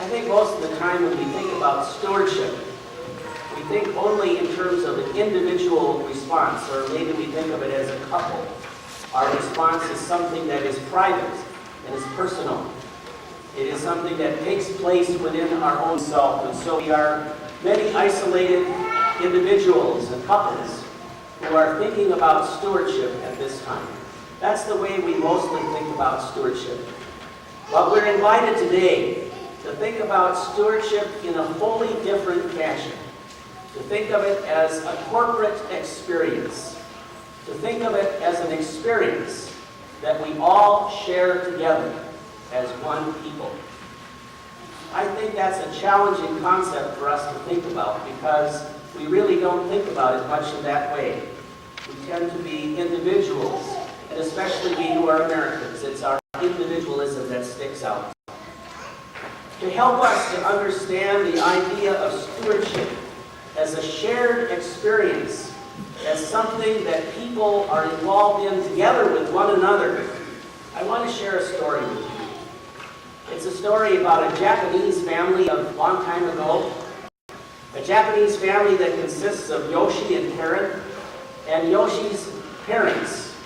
I think most of the time when we think about stewardship, we think only in terms of an individual response, or maybe we think of it as a couple. Our response is something that is private and is personal. It is something that takes place within our own self, and so we are many isolated individuals and couples who are thinking about stewardship at this time. That's the way we mostly think about stewardship. But we're invited today to think about stewardship in a wholly different fashion. To think of it as a corporate experience. To think of it as an experience that we all share together as one people. I think that's a challenging concept for us to think about because we really don't think about it much in that way. We tend to be individuals, and especially we who are Americans. It's our individualism that sticks out. To help us to understand the idea of stewardship as a shared experience, as something that people are involved in together with one another, I want to share a story with you. It's a story about a Japanese family a long time ago. A Japanese family that consists of Yoshi and Karen, and Yoshi's parents.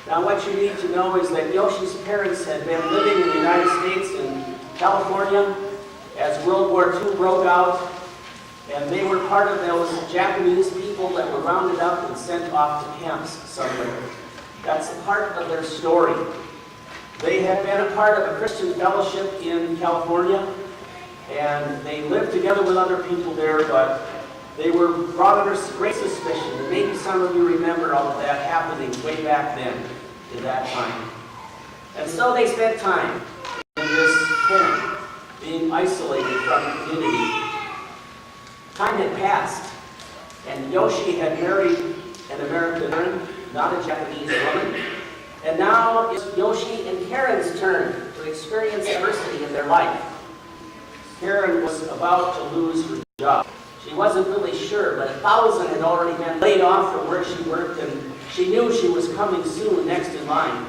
Now what you need to know is that Yoshi's parents had been living in the United States in California as World War II broke out, and they were part of those Japanese people that were rounded up and sent off to camps somewhere. That's a part of their story. They had been a part of a Christian fellowship in California, and they lived together with other people there, but they were brought under great suspicion. And maybe some of you remember all of that happening way back then, in that time. And so they spent time in this camp, being isolated from the community. Time had passed, and Yoshi had married an American woman, not a Japanese woman. And now it's Yoshi and Karen's turn to experience adversity in their life. Karen was about to lose her job. She wasn't really sure, but 1,000 had already been laid off from where she worked, and she knew she was coming soon, next in line.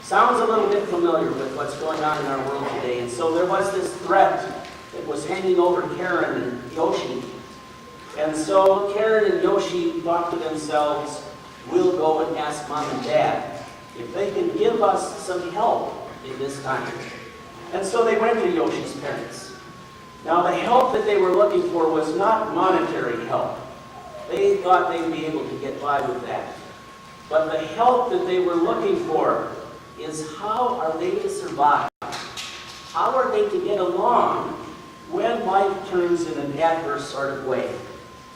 Sounds a little bit familiar with what's going on in our world today. And so there was this threat that was hanging over Karen and Yoshi. And so Karen and Yoshi thought to themselves, we'll go and ask Mom and Dad if they can give us some help in this time. And so they went to Yoshi's parents. Now the help that they were looking for was not monetary help. They thought they'd be able to get by with that. But the help that they were looking for is how are they to survive? How are they to get along when life turns in an adverse sort of way?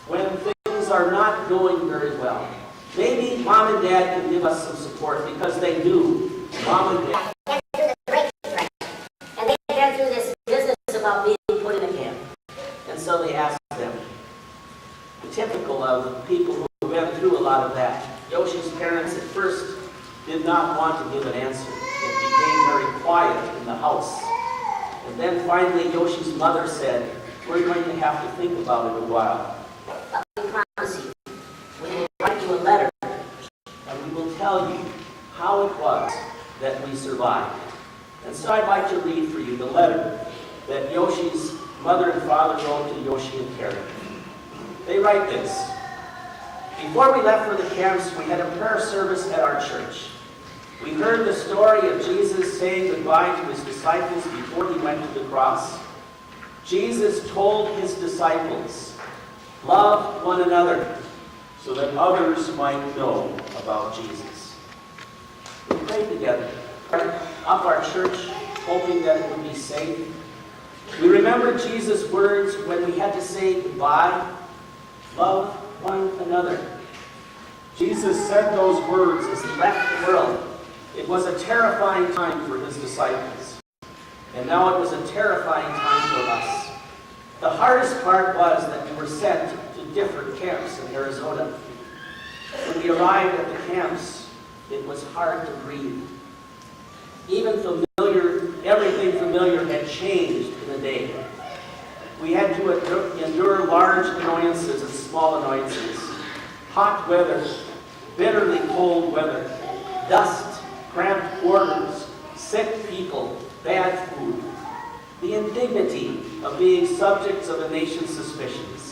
When things are not going very well? Maybe Mom and Dad can give us some support because they do. Mom and Dad went through the break track, and they went through this business about being put in a camp. And so they asked them. Typical of people who've been through a lot of that. Yoshi's parents at first did not want to give an answer. It became very quiet in the house. And then finally Yoshi's mother said, we're going to have to think about it a while. But we promise you, we will write you a letter, and we will tell you how it was that we survived. And so I'd like to read for you the letter that Yoshi's mother and father wrote to Yoshi and Karen. They write this. Before we left for the camps, we had a prayer service at our church. We heard the story of Jesus saying goodbye to his disciples before he went to the cross. Jesus told his disciples, love one another so that others might know about Jesus. We prayed together up our church, hoping that it would be safe. We remember Jesus' words when we had to say goodbye. Love one another. Jesus said those words as he left the world. It was a terrifying time for his disciples. And now it was a terrifying time for us. The hardest part was that we were sent to different camps in Arizona. When we arrived at the camps, it was hard to breathe. Everything familiar had changed in a day. We had to endure large annoyances and small annoyances. Hot weather, bitterly cold weather, dust, cramped quarters, sick people, bad food. The indignity of being subjects of a nation's suspicions.